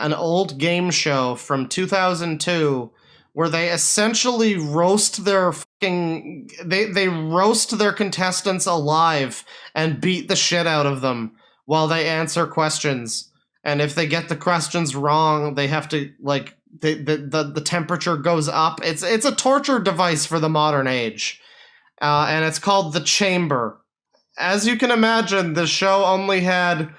an old game show from 2002 where they essentially roast their fucking... They roast their contestants alive and beat the shit out of them while they answer questions. And if they get the questions wrong, they have to, like... The temperature goes up. It's a torture device for the modern age. And it's called The Chamber. As you can imagine, the show only had...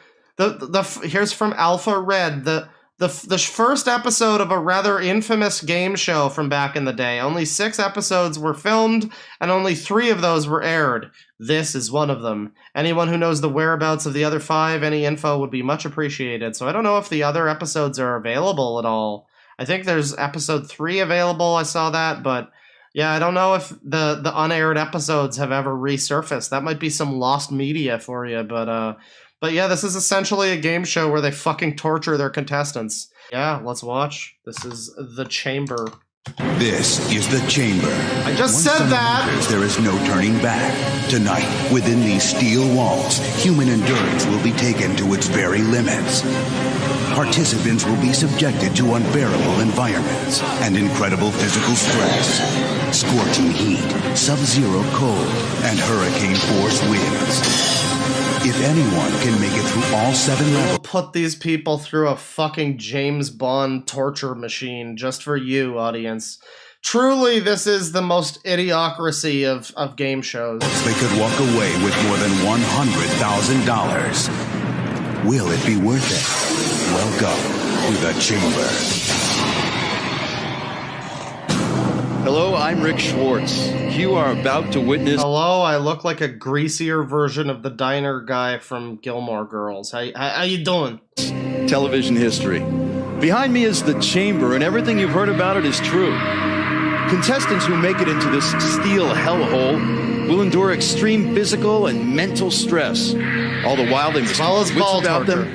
Here's from Alpha Red. The first episode of a rather infamous game show from back in the day. Only 6 episodes were filmed, and only 3 of those were aired. This is one of them. Anyone who knows the whereabouts of the other 5, any info would be much appreciated. So I don't know if the other episodes are available at all. I think there's episode 3 available, I saw that, but yeah, I don't know if the unaired episodes have ever resurfaced. That might be some lost media for you, but yeah, this is essentially a game show where they fucking torture their contestants. Yeah, let's watch. This is The Chamber. This is The Chamber. I just said that! There is no turning back. Tonight, within these steel walls, human endurance will be taken to its very limits. Participants will be subjected to unbearable environments and incredible physical stress. Scorching heat, sub-zero cold, and hurricane force winds. If anyone can make it through all 7 levels... We'll put these people through a fucking James Bond torture machine just for you, audience. Truly, this is the most idiocracy of game shows. They could walk away with more than $100,000. Will it be worth it? Welcome to The Chamber. Hello, I'm Rick Schwartz. You are about to witness... Hello, I look like a greasier version of the diner guy from Gilmore Girls. How you doing? Television history. Behind me is The Chamber, and everything you've heard about it is true. Contestants who make it into this steel hellhole will endure extreme physical and mental stress. All the while, they must keep wits about them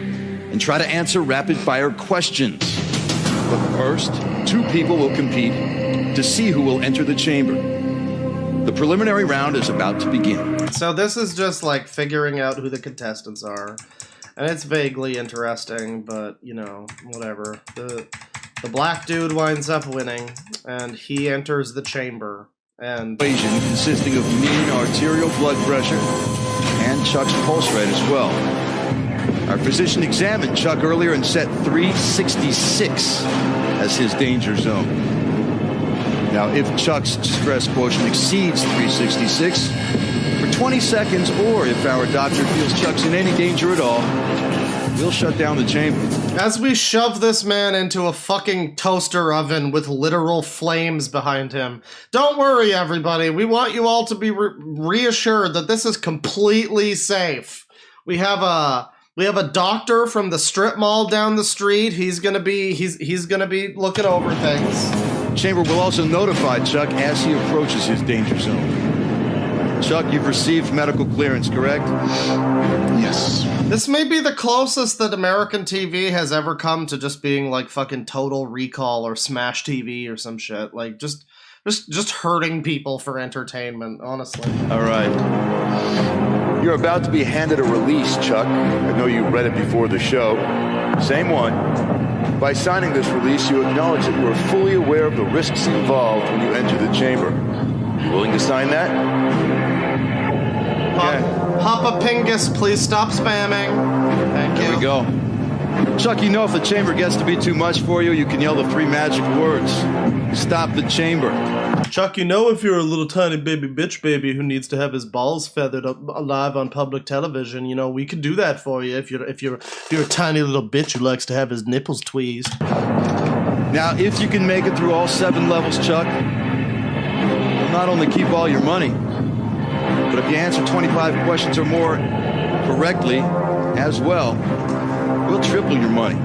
and try to answer rapid-fire questions. But first, 2 people will compete to see who will enter the chamber. The preliminary round is about to begin. So this is just like figuring out who the contestants are. And it's vaguely interesting, but, you know, whatever. The black dude winds up winning, and he enters the chamber. And equation consisting of mean arterial blood pressure and Chuck's pulse rate as well. Our physician examined Chuck earlier and set 366 as his danger zone. Now, if Chuck's stress quotient exceeds 366 for 20 seconds, or if our doctor feels Chuck's in any danger at all, we'll shut down the chamber. As we shove this man into a fucking toaster oven with literal flames behind him. Don't worry, everybody. We want you all to be reassured that this is completely safe. We have a doctor from the strip mall down the street. He's gonna be looking over things. Chamber will also notify Chuck as he approaches his danger zone. Chuck, you've received medical clearance, correct? Yes. This may be the closest that American TV has ever come to just being like fucking Total Recall or Smash TV or some shit. Like just hurting people for entertainment, honestly. All right. You're about to be handed a release, Chuck. I know you read it before the show. Same one. By signing this release, you acknowledge that you are fully aware of the risks involved when you enter the chamber. You willing to sign that? Papa Pingus, please stop spamming. Thank you. Here we go. Chuck, you know if the chamber gets to be too much for you, you can yell the 3 magic words. Stop the chamber. Chuck, you know if you're a little tiny baby bitch baby who needs to have his balls feathered up alive on public television, you know, we could do that for you if you're a tiny little bitch who likes to have his nipples tweezed. Now, if you can make it through all 7 levels, Chuck, you'll not only keep all your money, but if you answer 25 questions or more correctly as well, we'll triple your money.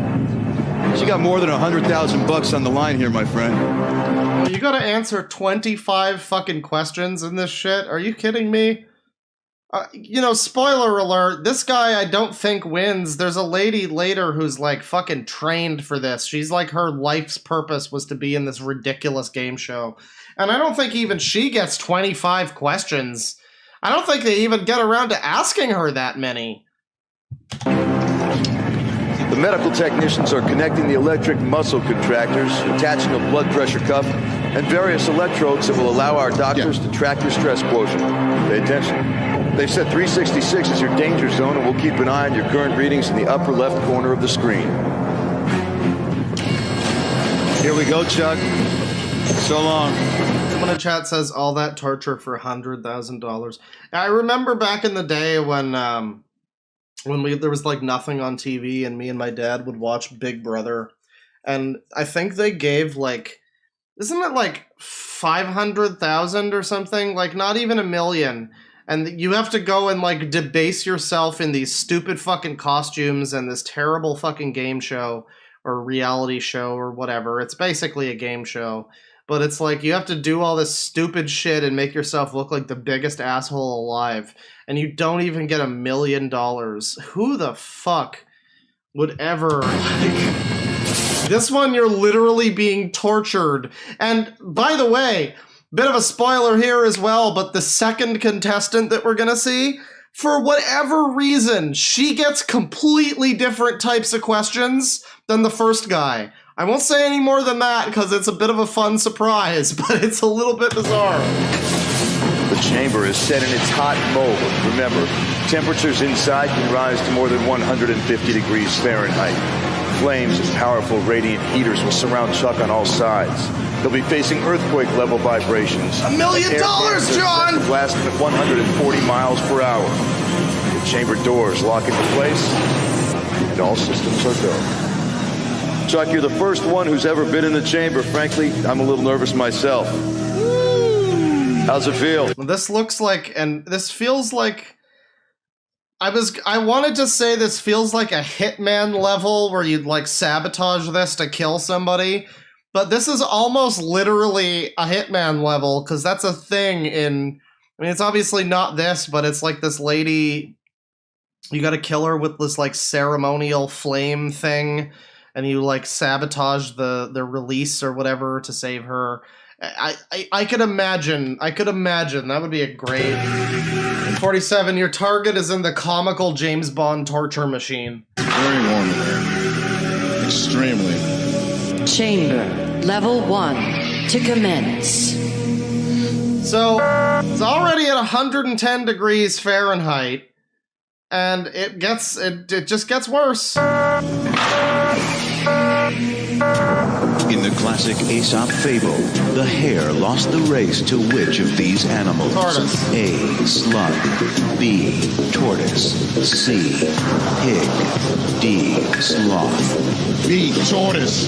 You got more than $100,000 on the line here, my friend. You gotta answer 25 fucking questions in this shit? Are you kidding me? You know, spoiler alert, this guy I don't think wins. There's a lady later who's like fucking trained for this. She's like, her life's purpose was to be in this ridiculous game show. And I don't think even she gets 25 questions. I don't think they even get around to asking her that many. The medical technicians are connecting the electric muscle contractors, attaching a blood pressure cuff, and various electrodes that will allow our doctors to track your stress quotient. Pay attention. They've set 366 as your danger zone, and we'll keep an eye on your current readings in the upper left corner of the screen. Here we go, Chuck. So long. Someone in chat says all that torture for $100,000. I remember back in the day when there was like nothing on TV, and me and my dad would watch Big Brother, and I think they gave like, isn't it like 500,000 or something? Like not even $1 million. And you have to go and like debase yourself in these stupid fucking costumes and this terrible fucking game show or reality show or whatever. It's basically a game show. But it's like you have to do all this stupid shit and make yourself look like the biggest asshole alive. And you don't even get $1 million. Who the fuck would ever... This one, you're literally being tortured. And by the way, bit of a spoiler here as well, but the second contestant that we're gonna see, for whatever reason, she gets completely different types of questions than the first guy. I won't say any more than that because it's a bit of a fun surprise, but it's a little bit bizarre. The chamber is set in its hot mode. Remember, temperatures inside can rise to more than 150 degrees Fahrenheit. Flames and powerful radiant heaters will surround Chuck on all sides. They'll be facing earthquake-level vibrations. $1 million, John! Blasting at 140 miles per hour. The chamber doors lock into place, and all systems are go. Chuck, you're the first one who's ever been in the chamber. Frankly, I'm a little nervous myself. How's it feel? This looks like, and this feels like, I wanted to say this feels like a Hitman level where you'd like sabotage this to kill somebody, but this is almost literally a Hitman level, because that's a thing in, I mean, it's obviously not this, but it's like this lady, you gotta kill her with this like ceremonial flame thing, and you like sabotage the release or whatever to save her. I could imagine that would be a great. 47, your target is in the comical James Bond torture machine. Very warm in there. Extremely. Chamber, level 1, to commence. So, it's already at 110 degrees Fahrenheit, and it just gets worse. In the classic Aesop fable, the hare lost the race to which of these animals? Tortoise. A. Slug. B. Tortoise. C. Pig. D. Sloth. B. Tortoise.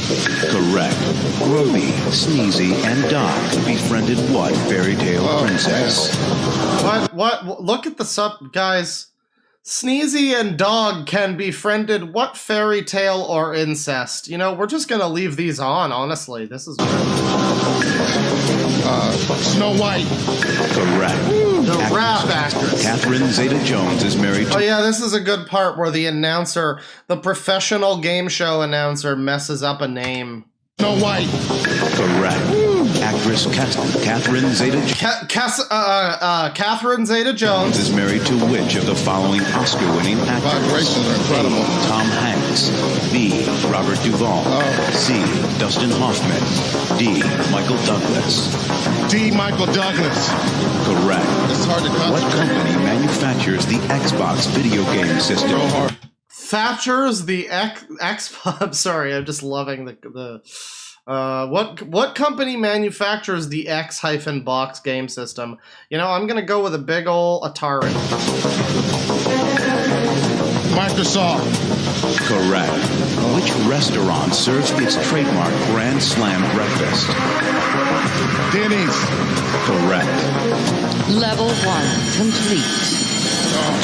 Correct. Ruby, Sneezy, and Doc befriended what fairy tale princess? What? Look at the sub, guys. Sneezy and Dog can be friended what fairy tale or incest? You know, we're just gonna leave these on, honestly. This is Snow White. Correct. the rap actress. Catherine Zeta-Jones is married to... Oh yeah, this is a good part where the announcer, the professional game show announcer, messes up a name. Snow White. Correct. Actress Catherine Zeta-Jones Catherine Zeta-Jones is married to which of the following Oscar-winning actors? Vibrations are incredible. A. Tom Hanks. B. Robert Duvall. C. Dustin Hoffman. D. Michael Douglas. D. Michael Douglas. Correct. It's hard to concentrate. What company manufactures the Xbox video game system? Real hard. Thatcher's the I'm sorry, I'm just loving what company manufactures the X-box game system? You know, I'm gonna go with a big ol' Atari. Microsoft. Correct. Which restaurant serves its trademark Grand Slam breakfast? Denny's. Correct. Level 1 complete.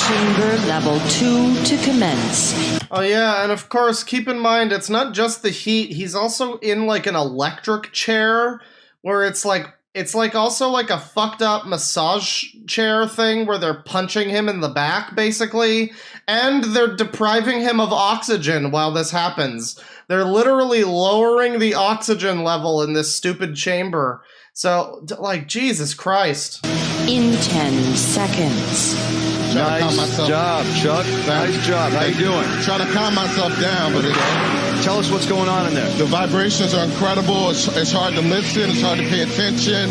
Chamber level 2 to commence. Oh yeah, and of course, keep in mind, it's not just the heat, he's also in like an electric chair, where it's like also like a fucked up massage chair thing where they're punching him in the back, basically, and they're depriving him of oxygen while this happens. They're literally lowering the oxygen level in this stupid chamber. So, like, Jesus Christ. In 10 seconds. Trying to calm Nice myself. job, Chuck. Nice job. How you doing? Trying to calm myself down, but Tell us what's going on in there. the vibrations are incredible. It's hard to listen. It's hard to pay attention.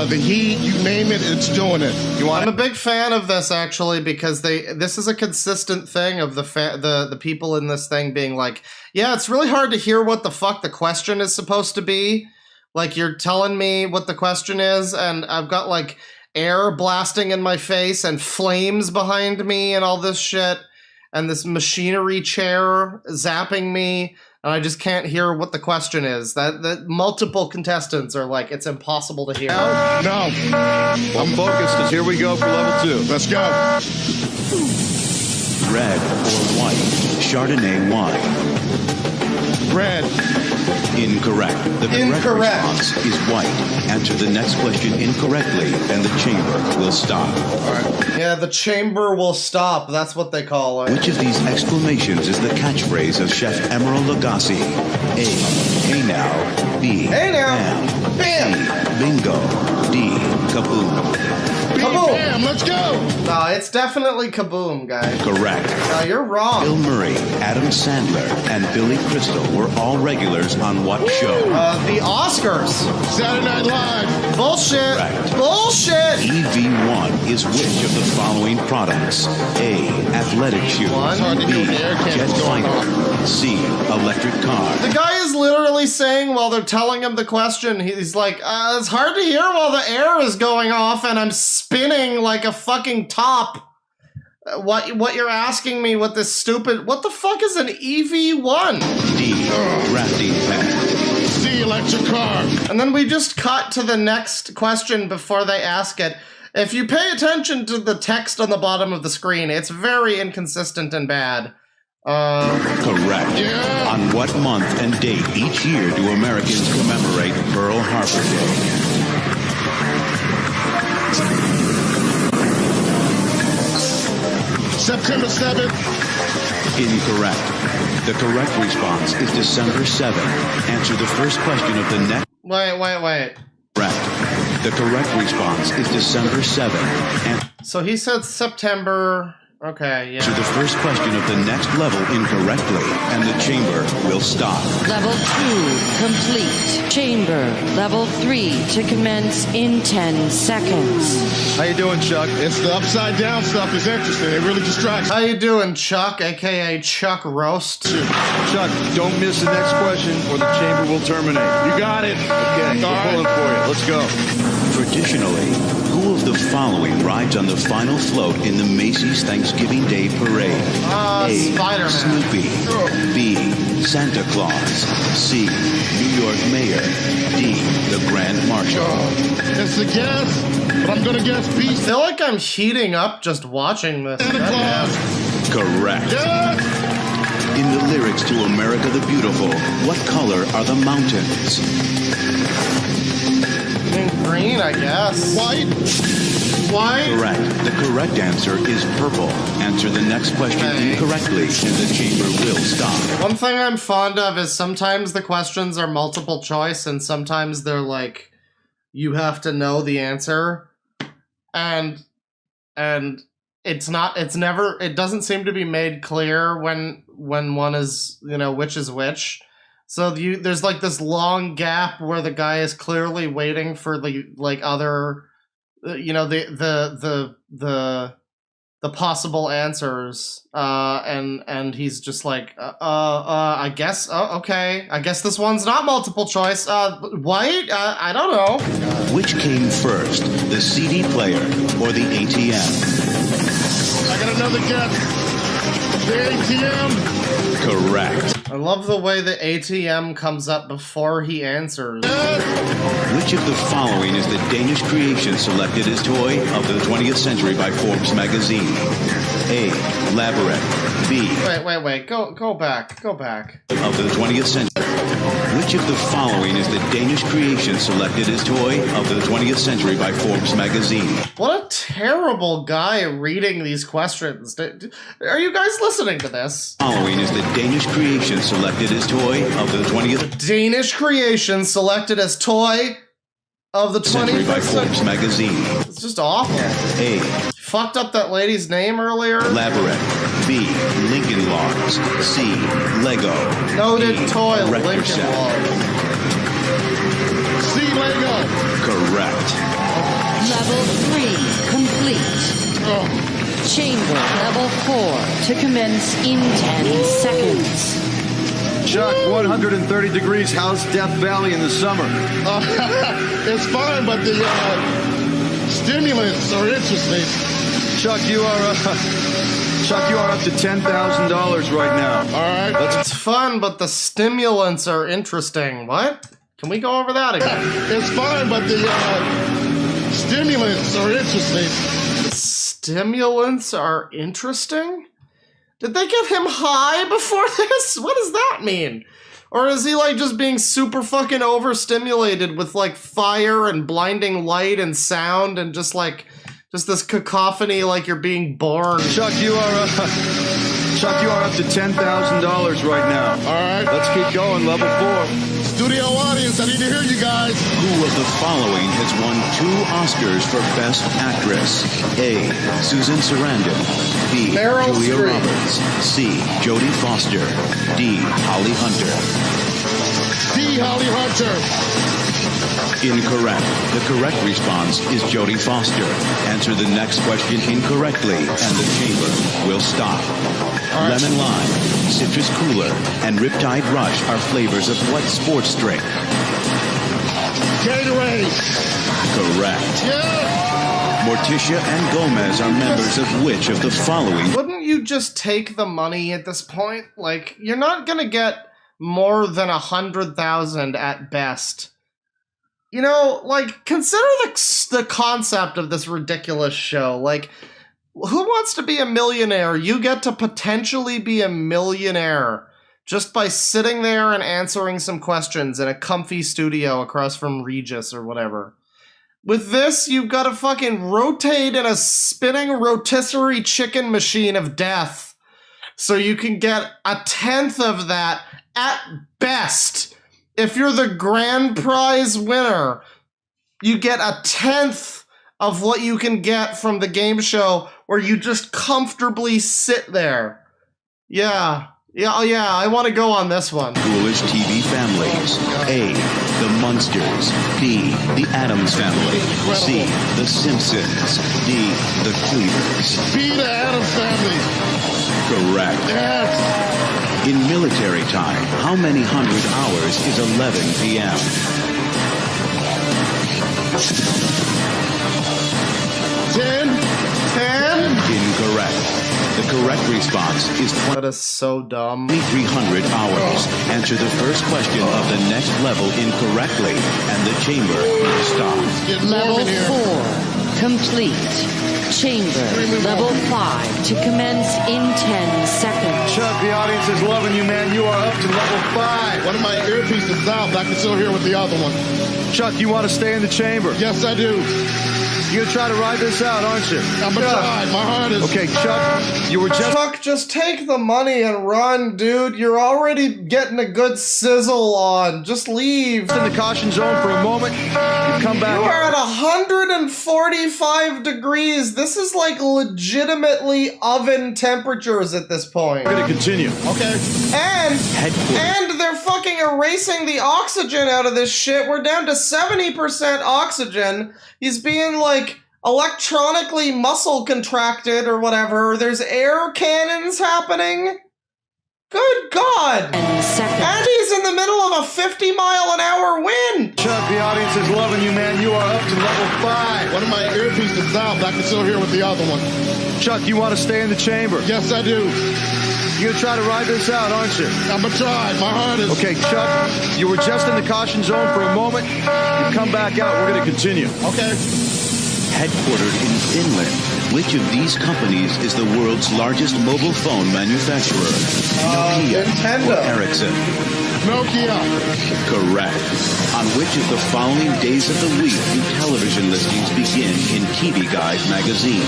The heat, you name it, it's doing it. You I'm want a big fan of this actually because this is a consistent thing of the people in this thing being like, yeah, it's really hard to hear what the fuck the question is supposed to be. Like, you're telling me what the question is, and I've got like air blasting in my face and flames behind me and all this shit, and this machinery chair zapping me, and I just can't hear what the question is. That multiple contestants are like, it's impossible to hear. No. I'm focused as here we go for level 2. Let's go. Red or white? Chardonnay wine. Red. Incorrect. The correct Incorrect. response is white. Answer the next question incorrectly, and the chamber will stop. Yeah, the chamber will stop. That's what they call it. Which of these exclamations is the catchphrase of Chef Emeril Lagasse? A. Hey now. B. Hey now. Bam. Bam. C. Bingo. D. Kaboom. Kaboom. Bam, let's go. No, it's definitely Kaboom, guys. Correct. No, you're Bill wrong. Murray, Adam Sandler, and Billy Crystal were all regulars on what show? The Oscars. Saturday Night Live. Bullshit. Correct. Bullshit. EV1 is which of the following products? A. Athletic shoes. One. It's hard to do B. with the air Jet cannons going fighter. C. Electric car. The guy is literally saying while they're telling him the question, he's like, it's hard to hear while the air is going off and I'm spinning like a fucking top. What you're asking me with this stupid... What the fuck is an EV1? D. Rafting pen. See electric car. And then we just cut to the next question before they ask it. If you pay attention to the text on the bottom of the screen, it's very inconsistent and bad. Correct. Yeah. On what month and date each year do Americans commemorate Pearl Harbor Day? September 7th. Incorrect. The correct response is December 7th. Answer the first question of the next. Wait. Correct. The correct response is December 7th. So he said September... Okay, yeah. Answer the first question of the next level incorrectly, and the chamber will stop. Level 2 complete. Chamber level 3 to commence in 10 seconds. How you doing, Chuck? It's the upside down stuff is interesting. It really distracts. How you doing, Chuck, aka Chuck Roast? Chuck, don't miss the next question or the chamber will terminate. You got it. Okay, we're pulling for you. Let's go. Traditionally, who of the following rides on the final float in the Macy's Thanksgiving Day Parade? A. Spider-Man. Snoopy. B. Santa Claus. C. New York Mayor. D. The Grand Marshal. It's a guess, but I'm gonna guess B. I feel like I'm heating up just watching this. Santa Claus. Correct. Yes. In the lyrics to America the Beautiful, what color are the mountains? Green, I guess. White. White? Correct. The correct answer is purple. Answer the next question Okay. incorrectly, and the chamber will stop. One thing I'm fond of is sometimes the questions are multiple choice and sometimes they're like, you have to know the answer. And it doesn't seem to be made clear when one is, which is which. So there's like this long gap where the guy is clearly waiting for the other, the possible answers, and he's just like, I guess, okay, I guess this one's not multiple choice. White? I don't know. Which came first, the CD player or the ATM? I got another guess. The ATM. Correct. I love the way the ATM comes up before he answers. Which of the following is the Danish creation selected as toy of the 20th century by Forbes magazine? A. Labyrinth. B. Wait. Go back. Of the 20th century. Which of the following is the Danish creation selected as toy of the 20th century by Forbes magazine? What a terrible guy reading these questions. Are you guys listening to this? Following is the Danish creation selected as toy of the 20th Danish creation selected as toy of the century by 20th Forbes century. magazine. It's just awful. A. fucked up that lady's name earlier? Labyrinth. B. Lincoln Logs. C. Lego. Noted D. toy Erector Lincoln set. Logs. C, Lego. Correct. Level 3 complete. Oh, Chamber level 4 to commence in 10 seconds. Chuck, 130 degrees. How's Death Valley in the summer? it's fine, but the stimulants are interesting. Chuck, you are up to $10,000 right now. All right. It's fun, but the stimulants are interesting. What? Can we go over that again? It's fine, but the stimulants are interesting. The stimulants are interesting? Did they get him high before this? What does that mean? Or is he like just being super fucking overstimulated with like fire and blinding light and sound and just this cacophony like you're being born? Chuck, you are up to $10,000 right now. All right. Let's keep going. Level 4. Studio audience, I need to hear you guys. Who of the following has won 2 Oscars for Best Actress? A. Susan Sarandon. B. Meryl Julia Streep. Roberts. C. Jodie Foster. D. Holly Hunter. D, Holly Hunter. Incorrect. The correct response is Jodie Foster. Answer the next question incorrectly, and the chamber will stop. Lemon lime, citrus cooler, and Riptide Rush are flavors of what sports drink? Gatorade. Correct. Yeah. Morticia and Gomez are members of which of the following? Wouldn't you just take the money at this point? Like, you're not gonna get more than 100,000 at best. You know, like, consider the concept of this ridiculous show. Like, who wants to be a millionaire? You get to potentially be a millionaire just by sitting there and answering some questions in a comfy studio across from Regis or whatever. With this, you've got to fucking rotate in a spinning rotisserie chicken machine of death so you can get a tenth of that at best. If you're the grand prize winner, you get a tenth of what you can get from the game show where you just comfortably sit there. Yeah, I want to go on this one. Foolish TV families. A. The Munsters. B. The Addams Family. C. The Simpsons. D. The Cleavers. B, the Addams Family. Correct. Yes. In military time, how many hundred hours is 11 p.m.? 10. 10? Incorrect. The correct response is That is so dumb. 2,300 hours. Answer the first question of the next level incorrectly, and the chamber will stop. Get Level warm in here. 4 complete. Chamber level 5 to commence in 10 seconds. Chuck, the audience is loving you, man. You are up to level 5. One of my earpieces out, but I can still hear with the other one. Chuck, you want to stay in the chamber? Yes, I do. You're going to try to ride this out, aren't you? I'm gonna try. My heart is. Okay, Chuck, you were just... Chuck, just take the money and run, dude. You're already getting a good sizzle on. Just leave. in the caution zone for a moment. You come back. You are at 145 degrees. This is like legitimately oven temperatures at this point. We're going to continue. Okay. And they're fucking erasing the oxygen out of this shit. We're down to 70% oxygen. He's being like electronically muscle contracted or whatever. There's air cannons happening. Good God. 10 seconds. And he's in the middle of a 50-mile-an-hour wind. Chuck, the audience is loving you, man. You are up to level 5. One of my earpieces out, but I can still hear with the other one. Chuck, you want to stay in the chamber? Yes, I do. You're going to try to ride this out, aren't you? I'm gonna try. My heart is. Okay, Chuck, you were just in the caution zone for a moment. You come back out. We're going to continue. Okay. headquartered in Finland. Which of these companies is the world's largest mobile phone manufacturer? Nokia Nintendo. or Ericsson? Nokia. Correct. On which of the following days of the week do television listings begin in TV Guide magazine?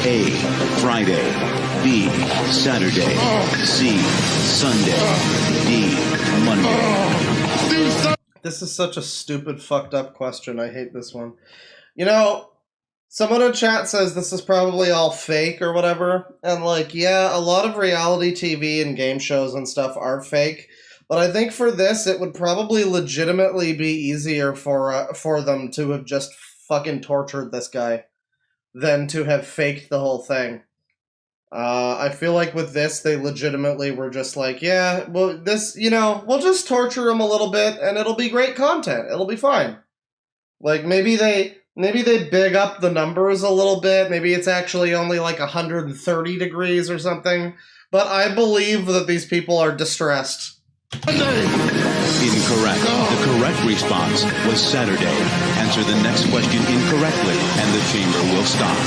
A. Friday. B. Saturday. C. Sunday. D. Monday. This is such a stupid, fucked up question. I hate this one. You know, Someone in chat says this is probably all fake or whatever. And, like, yeah, a lot of reality TV and game shows and stuff are fake. But I think for this, it would probably legitimately be easier for them to have just fucking tortured this guy than to have faked the whole thing. I feel like with this, they legitimately were just like, yeah, well, this, you know, we'll just torture him a little bit, and it'll be great content. It'll be fine. Like, maybe they big up the numbers a little bit. Maybe it's actually only like 130 degrees or something. But I believe that these people are distressed. Incorrect. The correct response was Saturday. Answer the next question incorrectly, and the chamber will stop.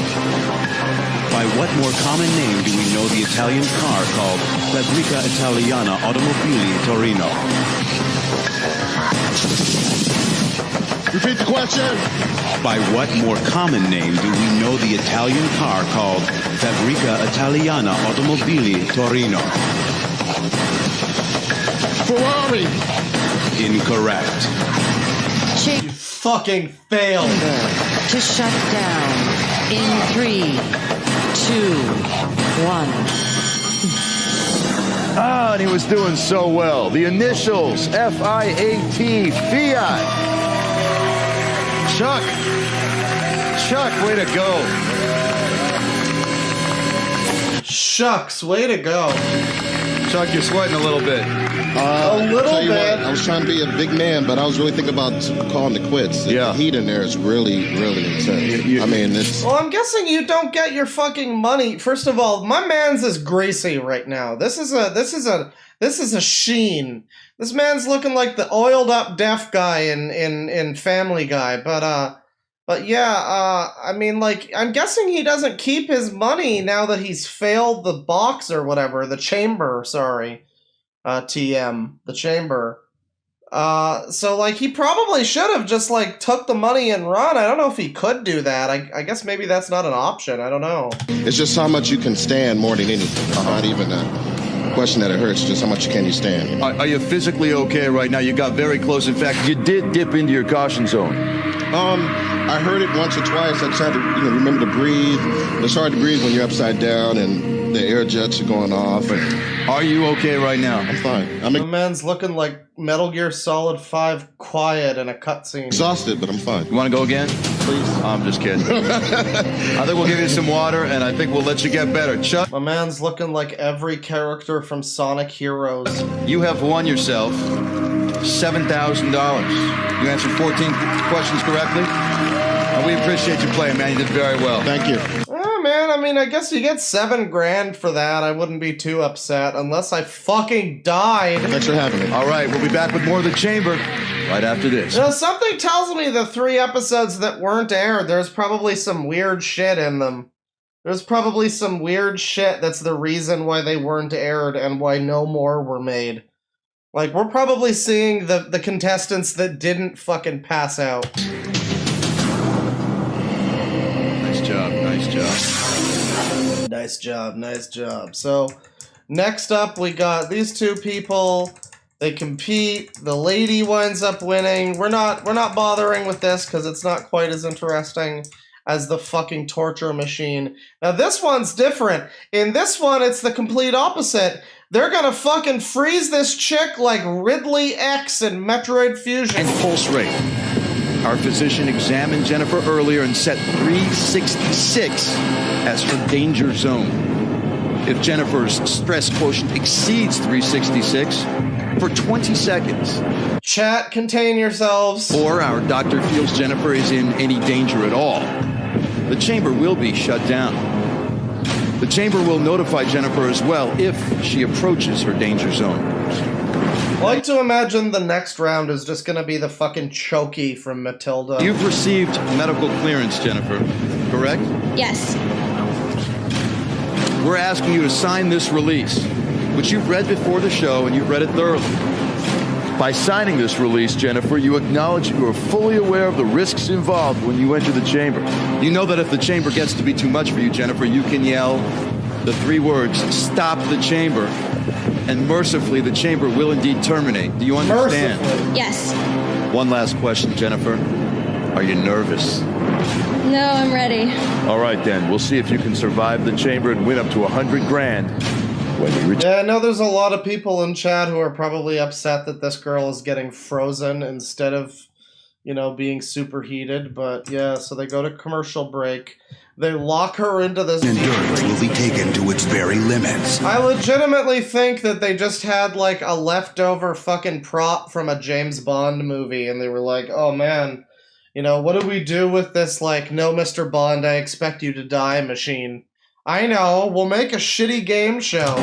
By what more common name do we know the Italian car called Fabbrica Italiana Automobili Torino? Repeat the question. By what more common name do we know the Italian car called Fabbrica Italiana Automobili Torino? Ferrari. Incorrect. You fucking failed. To shut down in 3, 2, 1. Ah, and he was doing so well. The initials, F-I-A-T, Fiat. Chuck, way to go. Shucks, way to go. Chuck, you're sweating a little bit. A little Tell you bit. what, I was trying to be a big man, but I was really thinking about calling it quits. Yeah. The heat in there is really, really intense. I mean, it's... Well, I'm guessing you don't get your fucking money. First of all, my man's is greasy right now. This is a sheen. This man's looking like the oiled up deaf guy in Family Guy. But yeah, I mean, like, I'm guessing he doesn't keep his money now that he's failed the box or whatever, the chamber, sorry. TM, the chamber. So, like, he probably should have just, like, took the money and run. I don't know if he could do that. I guess maybe that's not an option. I don't know. It's just how much you can stand more than anything. It's not even a question that it hurts, just how much can you stand. You know? Are you physically okay right now? You got very close. In fact, you did dip into your caution zone. I heard it once or twice. I tried to, remember to breathe. It's hard to breathe when you're upside down and the air jets are going off. And Are you okay right now? I'm fine. I'm The man's looking like Metal Gear Solid 5 quiet in a cutscene. exhausted, but I'm fine. You want to go again? Please. I'm just kidding. I think we'll give you some water, and I think we'll let you get better. Chuck, My man's looking like every character from Sonic Heroes. you have won yourself $7,000. You answered 14 questions correctly. And we appreciate you playing, man. You did very well. Thank you. Oh, man, I mean, I guess you get $7,000 for that. I wouldn't be too upset unless I fucking died. Thanks for having me. All right, we'll be back with more of The Chamber right after this. You know, something tells me the 3 episodes that weren't aired, there's probably some weird shit in them. There's probably some weird shit that's the reason why they weren't aired and why no more were made. Like, we're probably seeing the contestants that didn't fucking pass out. Nice job, nice job. Nice job. So, next up, we got these 2 people. They compete. The lady winds up winning. We're not bothering with this because it's not quite as interesting as the fucking torture machine. Now, this one's different. In this one, it's the complete opposite. They're gonna fucking freeze this chick like Ridley X in Metroid Fusion. And pulse rate. Our physician examined Jennifer earlier and set 366 as her danger zone. If Jennifer's stress quotient exceeds 366 for 20 seconds, Chat, contain yourselves. or our doctor feels Jennifer is in any danger at all, the chamber will be shut down. The chamber will notify Jennifer as well if she approaches her danger zone. I like to imagine the next round is just gonna be the fucking Chokey from Matilda. You've received medical clearance, Jennifer, correct? Yes. We're asking you to sign this release, which you've read before the show and you've read it thoroughly. By signing this release, Jennifer, you acknowledge you are fully aware of the risks involved when you enter the chamber. You know that if the chamber gets to be too much for you, Jennifer, you can yell the 3 words, "Stop the chamber," and mercifully, the chamber will indeed terminate. Do you understand? Mercifully. Yes. One last question, Jennifer. Are you nervous? No, I'm ready. All right, then. We'll see if you can survive the chamber and win up to 100 grand. When we return. Yeah, I know there's a lot of people in chat who are probably upset that this girl is getting frozen instead of, you know, being superheated. But yeah, so they go to commercial break. They lock her into this. Endurance will be taken to its very limits. I legitimately think that they just had like a leftover fucking prop from a James Bond movie, and they were like, oh man, you know, what do we do with this, like, no, Mr. Bond, I expect you to die machine? I know, we'll make a shitty game show.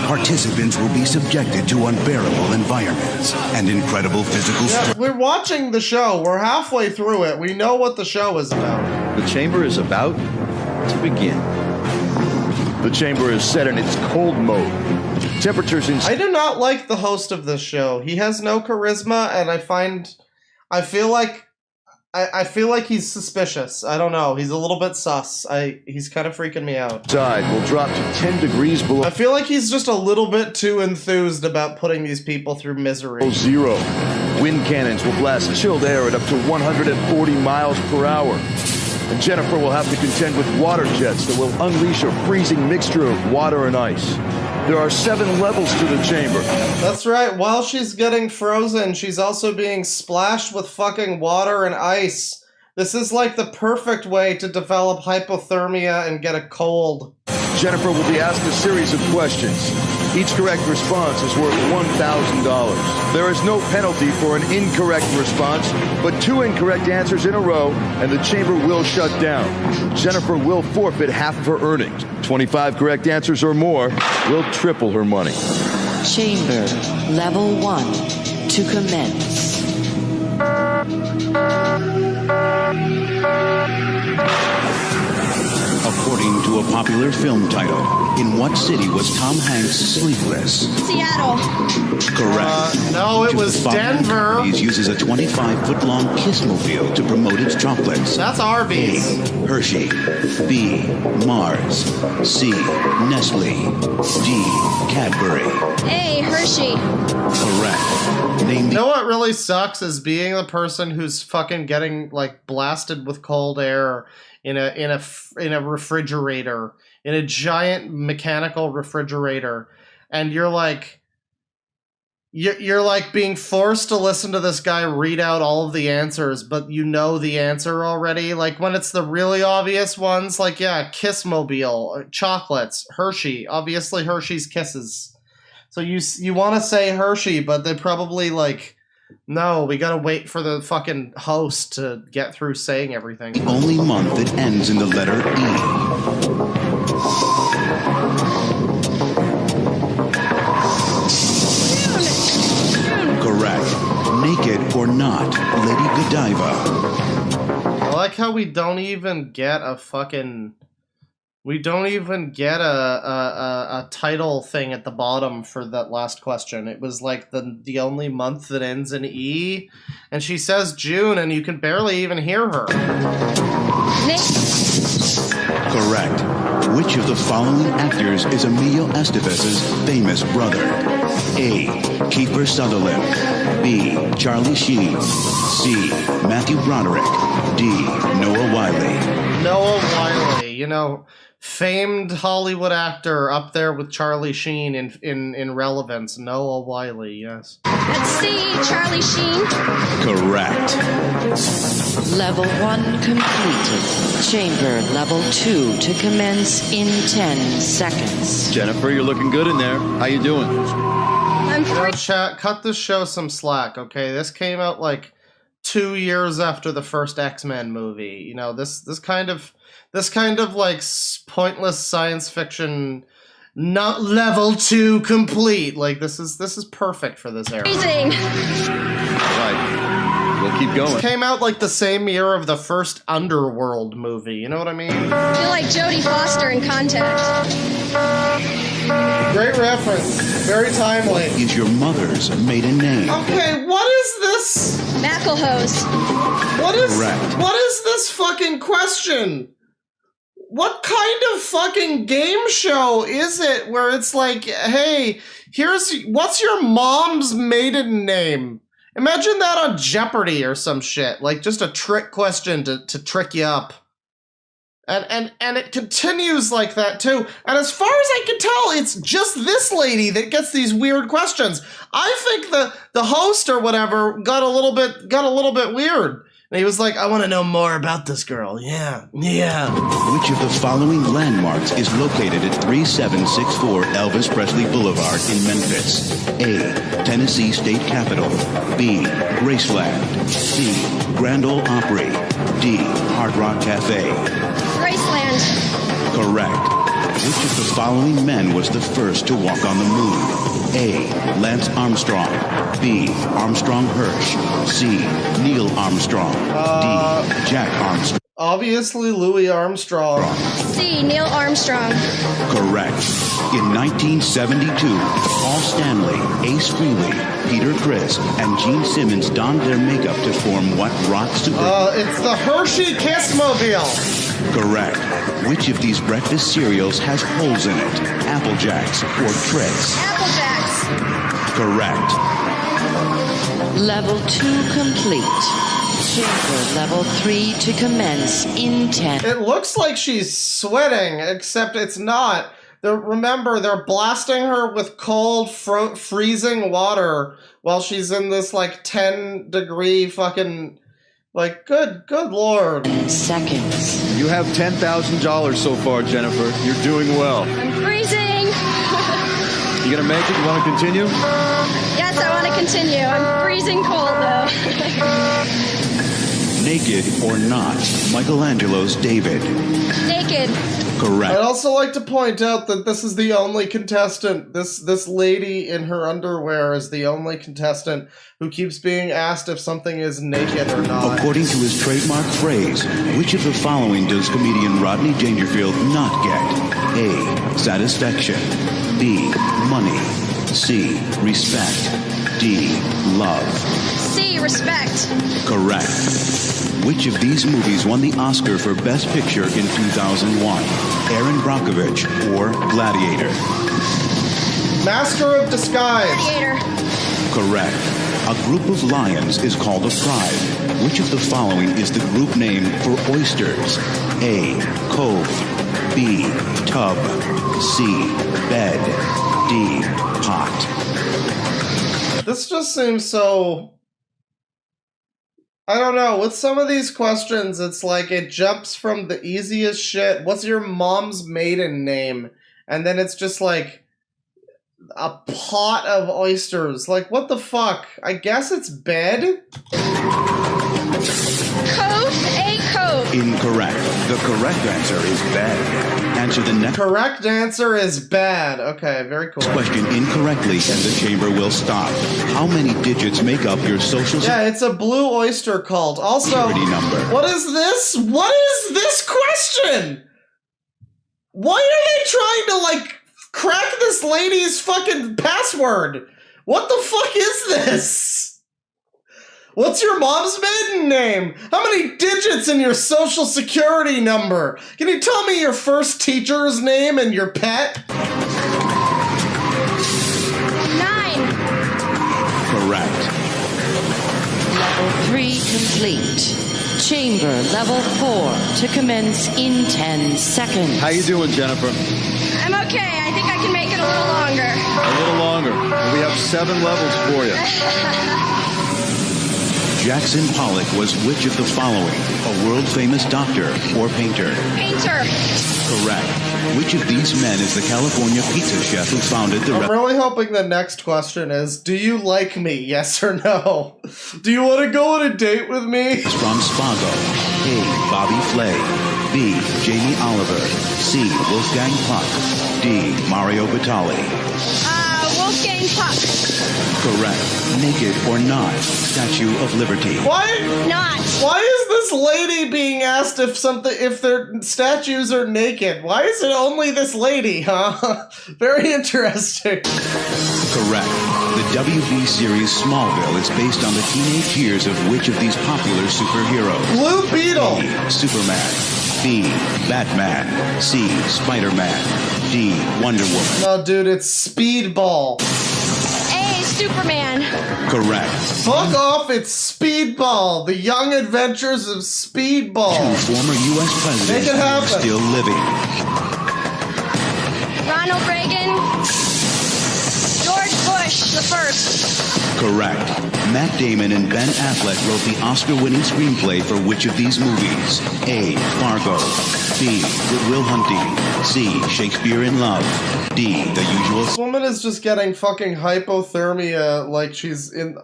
Participants will be subjected to unbearable environments and incredible physical Yeah, we're watching the show. We're halfway through it. We know what the show is about. The chamber is about to begin. The chamber is set in its cold mode. Temperatures in... I do not like the host of this show. He has no charisma, and I feel like he's suspicious. I don't know. He's a little bit sus. He's kind of freaking me out. Outside will drop to 10 degrees below I feel like he's just a little bit too enthused about putting these people through misery. zero. Wind cannons will blast chilled air at up to 140 miles per hour. And Jennifer will have to contend with water jets that will unleash a freezing mixture of water and ice. There are 7 levels to the chamber. That's right. While she's getting frozen, she's also being splashed with fucking water and ice. This is like the perfect way to develop hypothermia and get a cold. Jennifer will be asked a series of questions. Each correct response is worth $1,000. There is no penalty for an incorrect response, but 2 incorrect answers in a row, and the chamber will shut down. Jennifer will forfeit half of her earnings. 25 correct answers or more will triple her money. Chamber level 1 to commence. According to a popular film title, in what city was Tom Hanks sleepless? Seattle. Correct. No, it Which of was the following Denver. companies uses a 25-foot-long Kissmobile to promote its chocolates? That's Arby's. A. Hershey. B. Mars. C. Nestle. D. Cadbury. A. Hershey. Correct. Name You know the what really sucks is being the person who's fucking getting like blasted with cold air in a refrigerator, in a giant mechanical refrigerator, and you're like being forced to listen to this guy read out all of the answers, but you know the answer already. Like when it's the really obvious ones, like yeah, Kissmobile, chocolates, Hershey, obviously Hershey's Kisses. So you want to say Hershey, but they probably like, no, we gotta wait for the fucking host to get through saying everything. only month that ends in the letter E. Correct. Naked or not, Lady Godiva. I like how we don't even get a fucking... We don't even get a title thing at the bottom for that last question. It was like the only month that ends in E, and she says June, and you can barely even hear her. Nick. Correct. Which of the following actors is Emilio Estevez's famous brother? A. Kiefer Sutherland. B. Charlie Sheen. C. Matthew Broderick. D. Noah Wiley. Noah Wiley, you know, famed Hollywood actor up there with Charlie Sheen in relevance. Noah Wiley, yes. Let's see, Charlie Sheen. Correct. Level 1 completed. Chamber level 2 to commence in 10 seconds. Jennifer, you're looking good in there. How you doing? I'm You know, free. chat, cut this show some slack, okay? This came out like 2 years after the first X-Men movie. You know, this kind of like pointless science fiction, not level 2 complete. Like this is perfect for this era. Amazing. Right. We'll keep going. This came out like the same year of the first Underworld movie. You know what I mean? I feel like Jodie Foster in Contact. Great reference. Very timely. Is your mother's maiden name? Okay, what is this? McElhose. Correct. What is this fucking question? What kind of fucking game show is it where it's like, hey, what's your mom's maiden name? Imagine that on Jeopardy or some shit. Like, just a trick question to trick you up. And it continues like that, too. And as far as I can tell, it's just this lady that gets these weird questions. I think the host or whatever got a little bit weird. And he was like, I want to know more about this girl. Yeah. Which of the following landmarks is located at 3764 Elvis Presley Boulevard in Memphis? A. Tennessee State Capitol. B. Graceland. C. Grand Ole Opry. D. Hard Rock Cafe. Graceland. Correct. Which of the following men was the first to walk on the moon? A. Lance Armstrong. B. Armstrong Hirsch. C. Neil Armstrong. D. Jack Armstrong. Obviously, Louis Armstrong. C. Neil Armstrong. Correct. In 1972, Paul Stanley, Ace Frehley, Peter Criss, and Gene Simmons donned their makeup to form what rock super... It's the Hershey Kissmobile. Correct. Which of these breakfast cereals has holes in it? Apple Jacks or Trix? Apple Jacks. Correct. Level 2 complete. Chamber level 3 to commence in 10. It looks like she's sweating, except it's not. Remember, they're blasting her with cold, freezing water while she's in this, like, 10-degree fucking... Like, good lord. Seconds. You have $10,000 so far, Jennifer. You're doing well. I'm freezing. You gonna make it? You wanna continue? Yes, I want to continue. I'm freezing cold, though. Naked or not, Michelangelo's David. Naked. Correct. I'd also like to point out that this is the only contestant, this lady in her underwear is the only contestant who keeps being asked if something is naked or not. According to his trademark phrase, which of the following does comedian Rodney Dangerfield not get? A. Satisfaction. B. Money. C. Respect. D. Love. C. Respect. Correct. Which of these movies won the Oscar for Best Picture in 2001? Aaron Brockovich or Gladiator? Master of Disguise. Gladiator. Correct. A group of lions is called a pride. Which of the following is the group name for oysters? A. Cove. B. Tub. C. Bed. D. Pot. This just seems so... I don't know, with some of these questions, it's like it jumps from the easiest shit. What's your mom's maiden name? And then it's just like a pot of oysters. Like, what the fuck? I guess it's bed? Cove. A. Cove. Incorrect. The correct answer is bed. Answer the next Correct answer is bad. Okay, very cool. question incorrectly and the chamber will stop. How many digits make up your social Yeah, it's a blue oyster cult. Also, security number? what is this? What is this question? Why are they trying to, like, crack this lady's fucking password? What the fuck is this? What's your mom's maiden name? How many digits in your social security number? Can you tell me your first teacher's name and your pet? 9. Correct. Level 3 complete. Chamber level 4 to commence in 10 seconds. How you doing, Jennifer? I'm okay. I think I can make it a little longer. A little longer. We have 7 levels for you. Jackson Pollock was which of the following? A world-famous doctor or painter? Painter. Correct. Which of these men is the California pizza chef who founded the I'm really hoping the next question is, do you like me? Yes or no? Do you want to go on a date with me? from Spago? A. Bobby Flay. B. Jamie Oliver. C. Wolfgang Puck. D. Mario Batali. Wolfgang Puck. Correct. Naked or not? Statue of Liberty. Why? Not. Why is this lady being asked if their statues are naked? Why is it only this lady, huh? Very interesting. Correct. The WB series Smallville is based on the teenage years of which of these popular superheroes? Blue Beetle. A. Superman. B. Batman. C. Spider-Man. D. Wonder Woman. No, dude, it's Speedball. A. Superman. Correct. Fuck off, it's Speedball, The Young Adventures of Speedball. Two former U.S. presidents Make it who are happen. still living. Ronald Reagan. George Bush the first. Correct. Matt Damon and Ben Affleck wrote the Oscar-winning screenplay for which of these movies? A. Fargo. B. Good Will Hunting. C. Shakespeare in Love. D. The Usual This woman is just getting fucking hypothermia like she's in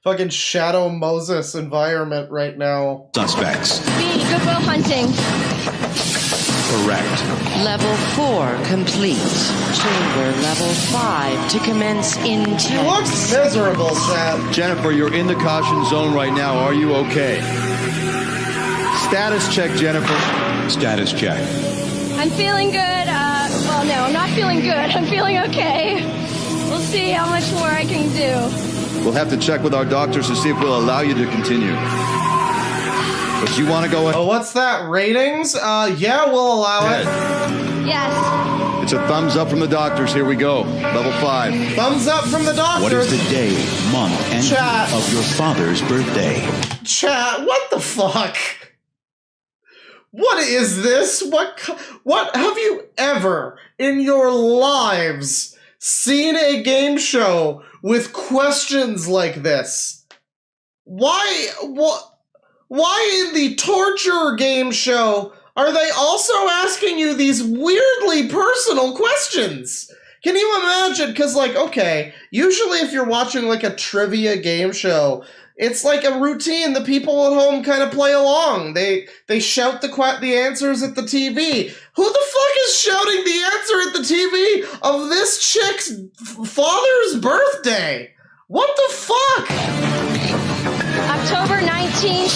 fucking Shadow Moses environment right now. Suspects. B. Good Will Hunting. Correct. Level 4 complete. Chamber level 5 to commence in 10. She looks miserable, Chad. Jennifer, you're in the caution zone right now. Are you okay? Status check, Jennifer. Status check. I'm feeling good. Well, no, I'm not feeling good. I'm feeling okay. We'll see how much more I can do. We'll have to check with our doctors to see if we'll allow you to continue. But you want to go ahead? Oh, what's that? Ratings? Yeah, we'll allow it. Yes. It's a thumbs up from the doctors. Here we go. Level 5. Thumbs up from the doctors. What is the day, month, and Chat. year of your father's birthday? Chat, what the fuck? What is this? What have you ever in your lives seen a game show with questions like this? Why in the torture game show are they also asking you these weirdly personal questions? Can you imagine? Because, like, okay, usually if you're watching, like, a trivia game show, it's like a routine. The people at home kind of play along. They shout the answers at the TV. Who the fuck is shouting the answer at the TV of this chick's father's birthday? What the fuck? October 19th,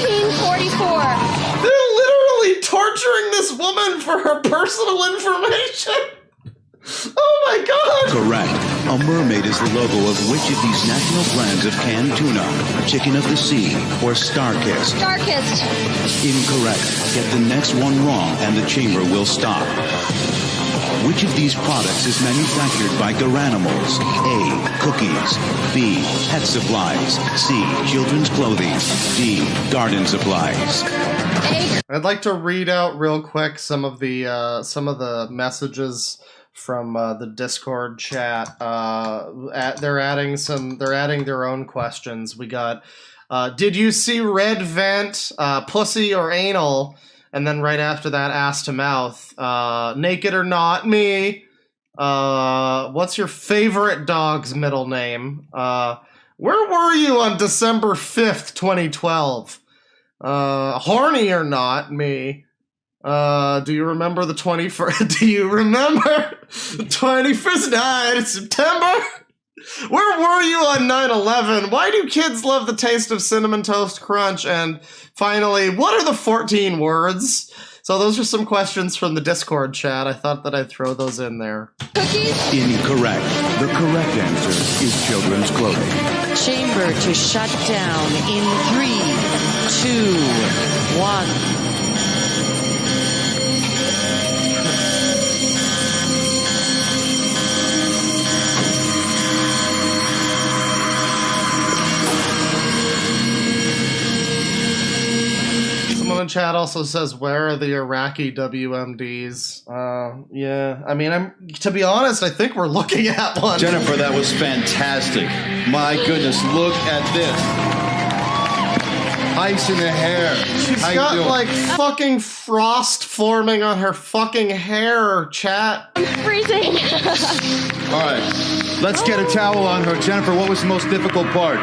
1944. They're literally torturing this woman for her personal information. Oh my god! Correct. A mermaid is the logo of which of these national brands of canned tuna? Chicken of the Sea or Starkist? Starkist. Incorrect. Get the next one wrong and the chamber will stop. Which of these products is manufactured by Garanimals? A. Cookies. B. Pet supplies. C. Children's clothing. D. Garden supplies. I'd like to read out real quick some of the messages from the Discord chat. They're adding their own questions. We got, did you see red vent, pussy or anal? And then right after that, ass to mouth. Naked or not, me. What's your favorite dog's middle name? Where were you on December 5th, 2012? Horny or not, me. Do you remember the 21st? Do you remember the 21st night of September? Where were you on 9/11? Why do kids love the taste of Cinnamon Toast Crunch? And finally, what are the 14 words? So those are some questions from the Discord chat. I thought that I'd throw those in there. Cookies. Incorrect. The correct answer is children's clothing. Chamber to shut down in 3, 2, 1. Someone in chat also says, where are the Iraqi WMDs? Yeah, I mean, to be honest, I think we're looking at one. Jennifer, that was fantastic. My goodness, look at this. Ice in the hair. She's got like fucking frost forming on her fucking hair, chat. I'm freezing. All right, let's get a towel on her. Jennifer, what was the most difficult part?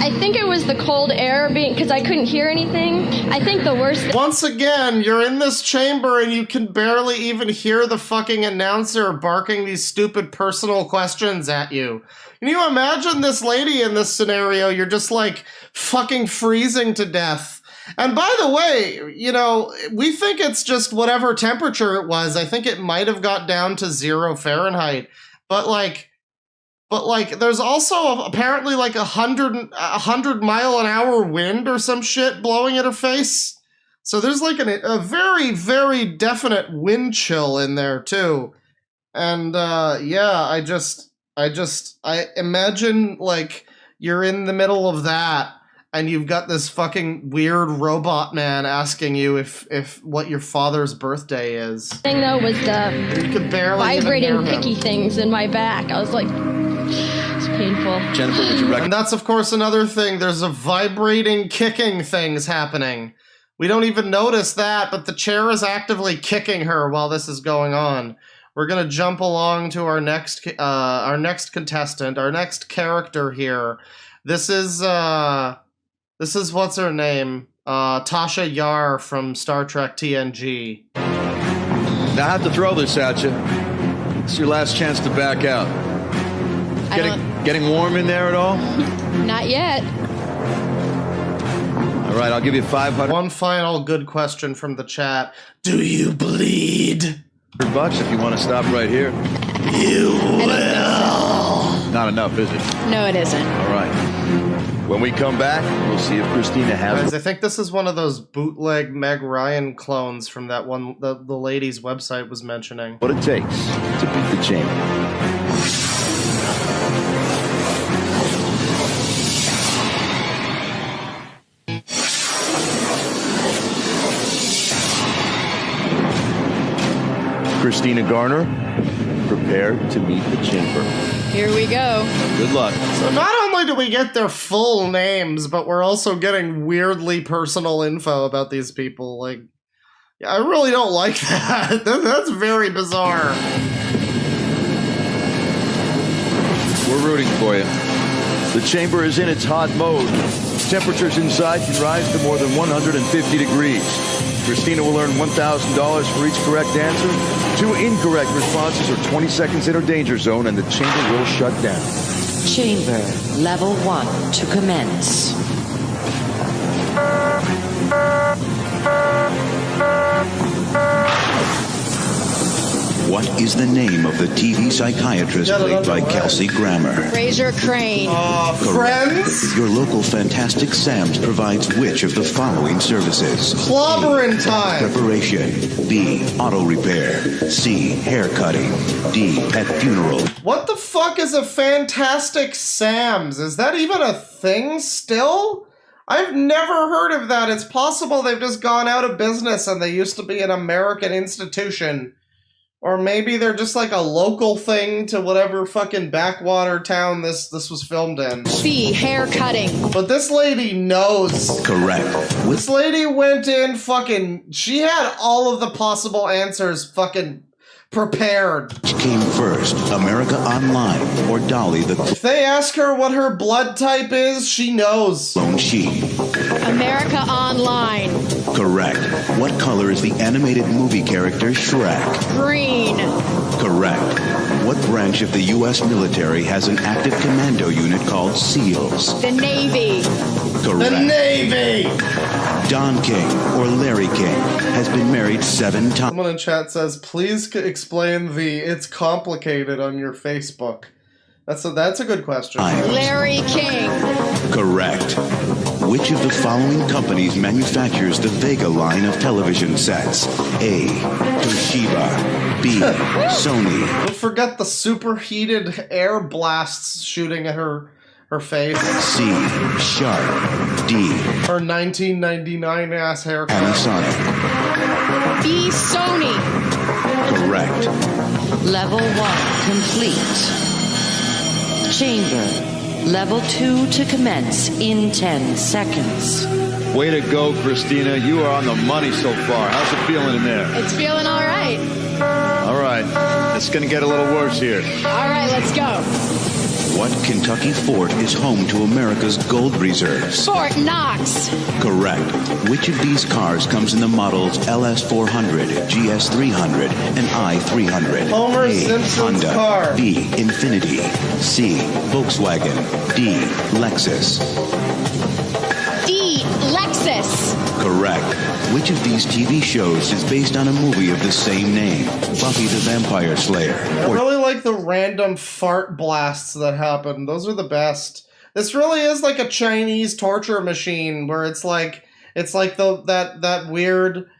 I think it was the cold air because I couldn't hear anything. I think the worst. Once again, you're in this chamber and you can barely even hear the fucking announcer barking these stupid personal questions at you. Can you imagine this lady in this scenario? You're just like fucking freezing to death. And by the way, you know, we think it's just whatever temperature it was. I think it might have got down to 0 Fahrenheit. But there's also apparently like 100 mile an hour wind or some shit blowing at her face. So there's like a very, very definite wind chill in there too. And yeah, I imagine like you're in the middle of that and you've got this fucking weird robot man asking you if what your father's birthday is. Thing though was the You could barely vibrating even hear him. picky things in my back. I was like, it's painful. Jennifer, would you And recommend? that's of course another thing. There's a vibrating kicking things happening. We don't even notice that, but the chair is actively kicking her while this is going on. We're gonna jump along to our next contestant, our next character here. This is what's her name? Tasha Yar from Star Trek TNG. Now I have to throw this at you. It's your last chance to back out. Getting warm in there at all? Not yet. All right, I'll give you 500 One final good question from the chat. Do you bleed? bucks if you want to stop right here. You Not enough, is it? No, it isn't. All right. When we come back, we'll see if Christina has. Guys, I think this is one of those bootleg Meg Ryan clones from that one the lady's website was mentioning. What it takes to beat the chamber. Christina Garner, prepare to meet the chamber. Here we go. Good luck. So not only do we get their full names, but we're also getting weirdly personal info about these people. Like, I really don't like that. That's very bizarre. We're rooting for you. The chamber is in its hot mode. Temperatures inside can rise to more than 150 degrees. Christina will earn $1,000 for each correct answer. 2 incorrect responses or 20 seconds in her danger zone, and the chamber will shut down. Chamber level 1 to commence. What is the name of the TV psychiatrist played by Kelsey Grammer? Razor Crane. Friends? Your local Fantastic Sam's provides which of the following services? Clobbering time. Preparation. B. Auto repair. C. Hair cutting. D. Pet funeral. What the fuck is a Fantastic Sam's? Is that even a thing still? I've never heard of that. It's possible they've just gone out of business and they used to be an American institution. Or maybe they're just like a local thing to whatever fucking backwater town this was filmed in. C. Hair cutting. But this lady knows. Correct. This lady went in fucking... She had all of the possible answers fucking prepared. Which came first, America Online or Dolly the If they ask her what her blood type is, she knows. Clone She? America Online. Correct. What color is the animated movie character Shrek? Green. Correct. What branch of the U.S. military has an active commando unit called SEALs? The Navy. Correct. The Navy! Don King or Larry King has been married 7 times. Someone in chat says, please explain the "it's complicated" on your Facebook. That's a good question. Larry King. Correct. Which of the following companies manufactures the Vega line of television sets? A. Toshiba. B. Sony. Don't forget the superheated air blasts shooting at her face. C. Sharp. D. Her 1999 ass haircut. Panasonic. B. Sony. Correct. Level 1 complete. Chamber level 2 to commence in 10 seconds. Way to go, Christina. You are on the money so far. How's it feeling in there? It's feeling all right. All right. It's going to get a little worse here. All right, let's go. What Kentucky fort is home to America's gold reserves? Fort Knox. Correct. Which of these cars comes in the models LS400, GS300, and I300? Homer A. Simpson's Honda. car. B. Infiniti. C. Volkswagen. D. Lexus. D. Lexus. Correct. Which of these TV shows is based on a movie of the same name? Buffy the Vampire Slayer. I really like the random fart blasts that happen. Those are the best. This really is like a Chinese torture machine where it's like that weird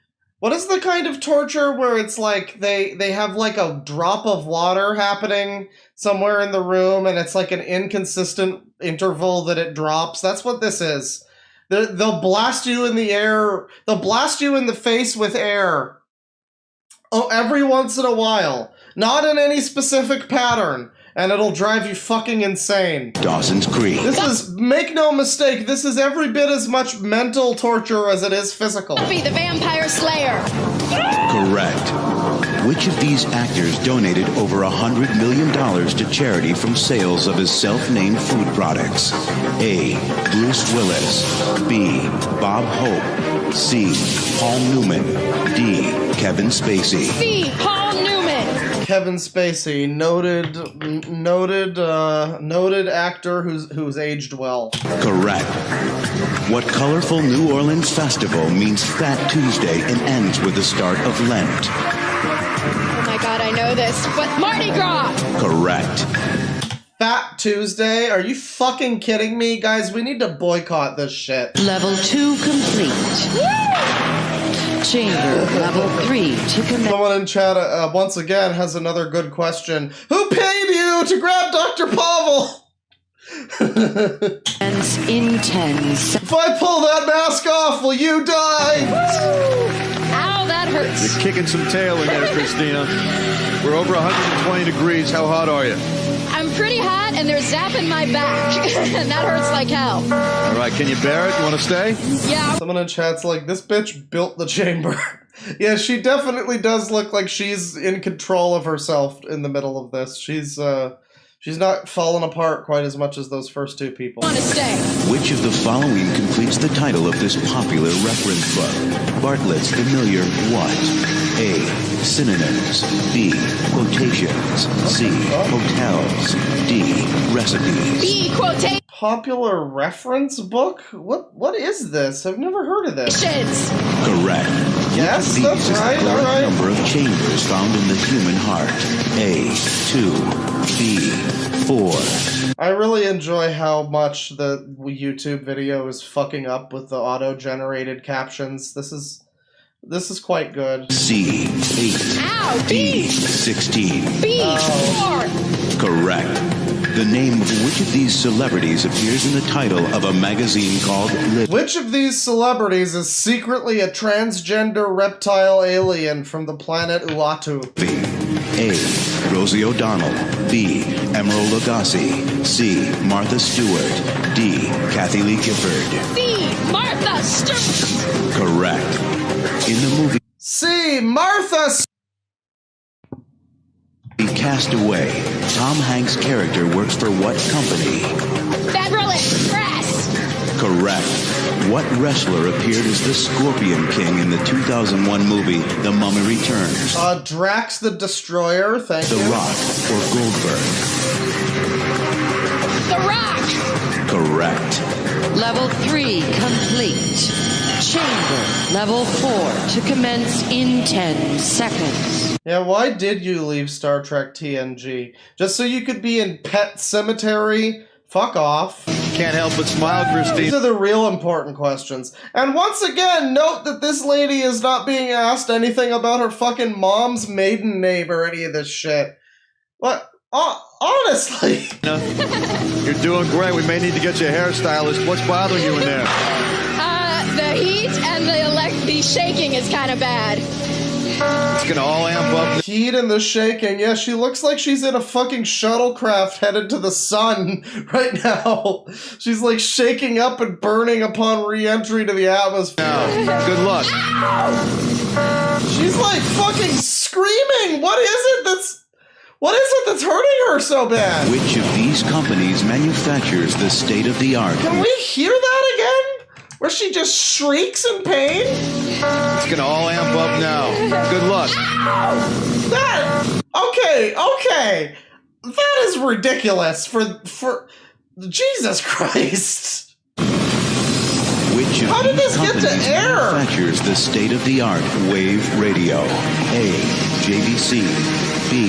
What is the kind of torture where it's like they have like a drop of water happening somewhere in the room and it's like an inconsistent interval that it drops? That's what this is. They'll blast you in the air. They'll blast you in the face with air. Oh, every once in a while. Not in any specific pattern. And it'll drive you fucking insane. Dawson's Creek. This is, make no mistake, this is every bit as much mental torture as it is physical. Buffy the Vampire Slayer. Correct. Which of these actors donated over $100 million to charity from sales of his self-named food products? A. Bruce Willis. B. Bob Hope. C. Paul Newman. D. Kevin Spacey. C. Paul Newman. Kevin Spacey, noted actor who's aged well. Correct. What colorful New Orleans festival means Fat Tuesday and ends with the start of Lent? Oh my god, I know this, but Mardi Gras! Correct. Fat Tuesday? Are you fucking kidding me? Guys, we need to boycott this shit. Level 2 complete. Chamber level 3 to commence. Someone in chat once again has another good question. Who paid you to grab Dr. Pavel? In 10 seconds. If I pull that mask off, will you die? Ow, that hurts. You're kicking some tail in there, Christina. We're over 120 degrees. How hot are you? I'm pretty hot and they're zapping my back. And that hurts like hell. All right, can you bear it? You want to stay? Yeah. Someone in chat's like, this bitch built the chamber. Yeah, she definitely does look like she's in control of herself in the middle of this. She's not fallen apart quite as much as those first two people. Want to stay? Which of the following completes the title of this popular reference book? Bartlett's Familiar What? A. Synonyms. B. Quotations. C. Hotels. D. Recipes. B. Quotations. Popular reference book? What is this? I've never heard of this. Correct. Yes, Which of that's these is right, the correct alright. number of chambers found in the human heart? A. 2. B. 4. I really enjoy how much the YouTube video is fucking up with the auto-generated captions. This is quite good. C. 8. Ow, D. B. 16. B. Oh. 4. Correct. The name of which of these celebrities appears in the title of a magazine called Which of these celebrities is secretly a transgender reptile alien from the planet Uatu? A. Rosie O'Donnell. B. Emerald Lagasse. C. Martha Stewart. D. Kathy Lee Gifford. C. Martha Stewart. Correct. In the movie C. Martha Cast Away, Tom Hanks' character works for what company? Federal Express. Correct. What wrestler appeared as the Scorpion King in the 2001 movie The Mummy Returns? Drax the Destroyer, thank The you. Rock or Goldberg? The Rock. Correct. Level 3 complete. Chamber level 4 to commence in 10 seconds. Yeah, why did you leave Star Trek TNG? Just so you could be in Pet Cemetery? Fuck off. Can't help but smile, These Christina. are the real important questions. And once again, note that this lady is not being asked anything about her fucking mom's maiden name or any of this shit. What? Honestly. You're doing great. We may need to get you a hairstylist. What's bothering you in there? The heat and the shaking is kind of bad. It's gonna all amp up. Heat and the shaking. Yeah, she looks like she's in a fucking shuttlecraft headed to the sun right now. She's like shaking up and burning upon re-entry to the atmosphere. Now, good luck. She's like fucking screaming. What is it that's hurting her so bad? Which of these companies manufactures the state-of-the-art? Can we hear that again? Where she just shrieks in pain? It's gonna all amp up now. Good luck. Okay. That is ridiculous for Jesus Christ. Which of How did these this get to companies air? manufactures the state-of-the-art wave radio? A. JVC. B.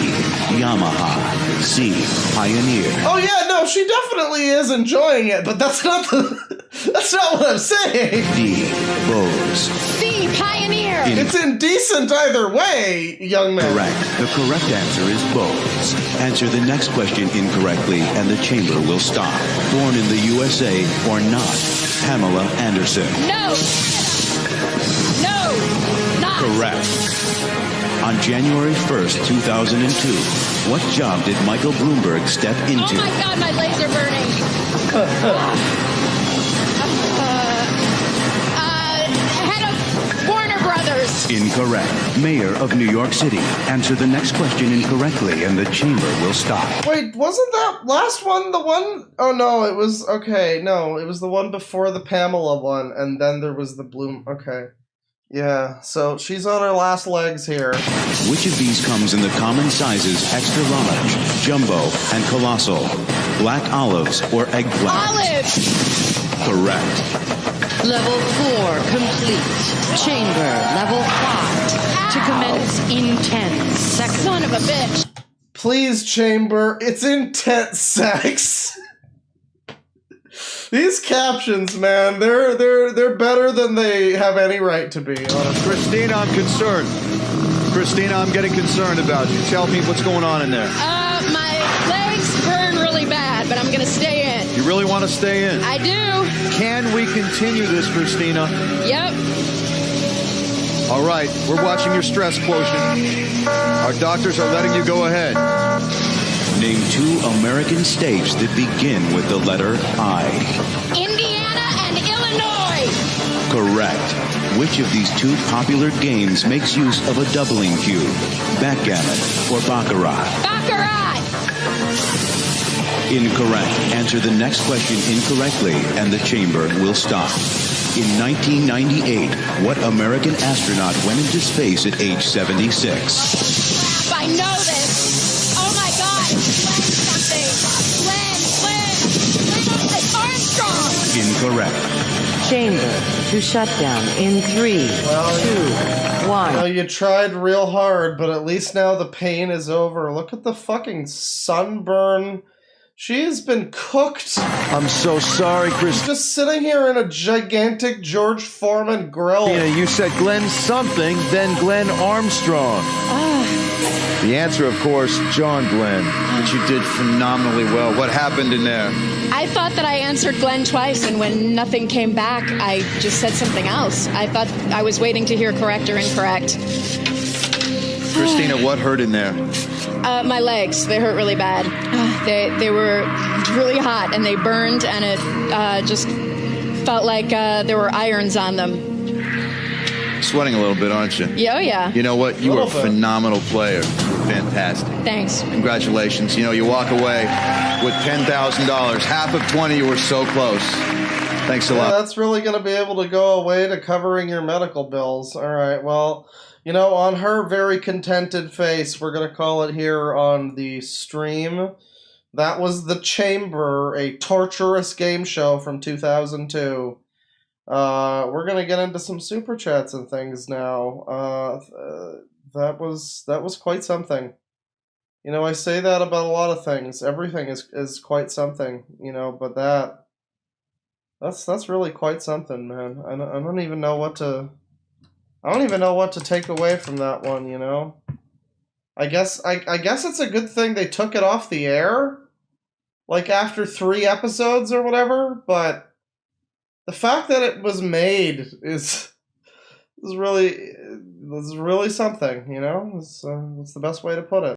Yamaha. C. Pioneer. Oh yeah, no, she definitely is enjoying it, but that's not what I'm saying. D. Bose. C. Pioneer. ear. It's indecent either way, young man. Correct. The correct answer is both. Answer the next question incorrectly and the chamber will stop. Born in the USA or not? Pamela Anderson. No. No. Not. Correct. On January 1st, 2002, what job did Michael Bloomberg step into? Oh my God, my legs are burning. Head of Warner Brothers. Incorrect. Mayor of New York City. Answer the next question incorrectly and the chamber will stop. Wait, wasn't that last one the one? Oh no, it was, okay, no, it was the one before the Pamela one, and then there was the Bloom, okay. Yeah, so she's on her last legs here. Which of these comes in the common sizes extra large, jumbo, and colossal? Black olives or eggplant? Olive. Correct. Level 4 complete. Chamber level 5 to commence in 10 seconds. Son of a bitch. Please, chamber, it's intense sex. These captions, man, they're better than they have any right to be. Honestly. Christina, I'm concerned. Christina, I'm getting concerned about you. Tell me what's going on in there. My legs burn really bad, but I'm gonna stay in. You really want to stay in? I do. Can we continue this, Christina? Yep. All right, we're watching your stress quotient. Our doctors are letting you go ahead. Name 2 American states that begin with the letter I. Indiana and Illinois. Correct. Which of these 2 popular games makes use of a doubling cube? Backgammon or Baccarat? Baccarat. Incorrect. Answer the next question incorrectly and the chamber will stop. In 1998, what American astronaut went into space at age 76? I know this. Oh my God. Glenn Armstrong. Incorrect. Chamber to shut down in 3, 2, 1. Well, you tried real hard, but at least now the pain is over. Look at the fucking sunburn. She's been cooked. I'm so sorry, Christina. Just sitting here in a gigantic George Foreman grill. You said Glenn something, then Glenn Armstrong. The answer, of course, John Glenn. But you did phenomenally well. What happened in there? I thought that I answered Glenn twice, and when nothing came back, I just said something else. I thought I was waiting to hear correct or incorrect. Christina, what hurt in there? My legs, they hurt really bad. They were really hot, and they burned, and it just felt like there were irons on them. Sweating a little bit, aren't you? Yeah, oh yeah. You know what? You are a phenomenal player. Fantastic. Thanks. Congratulations. You walk away with $10,000. Half of 20, you were so close. Thanks a lot. That's really going to be able to go away to covering your medical bills. All right, well, on her very contented face, we're going to call it here on the stream. That was The Chamber, a torturous game show from 2002. We're going to get into some super chats and things now. That was quite something. I say that about a lot of things. Everything is quite something, but that's really quite something, man. I don't even know what to take away from that one, I guess it's a good thing they took it off the air, like after 3 episodes or whatever, but the fact that it was made is really something, it's the best way to put it.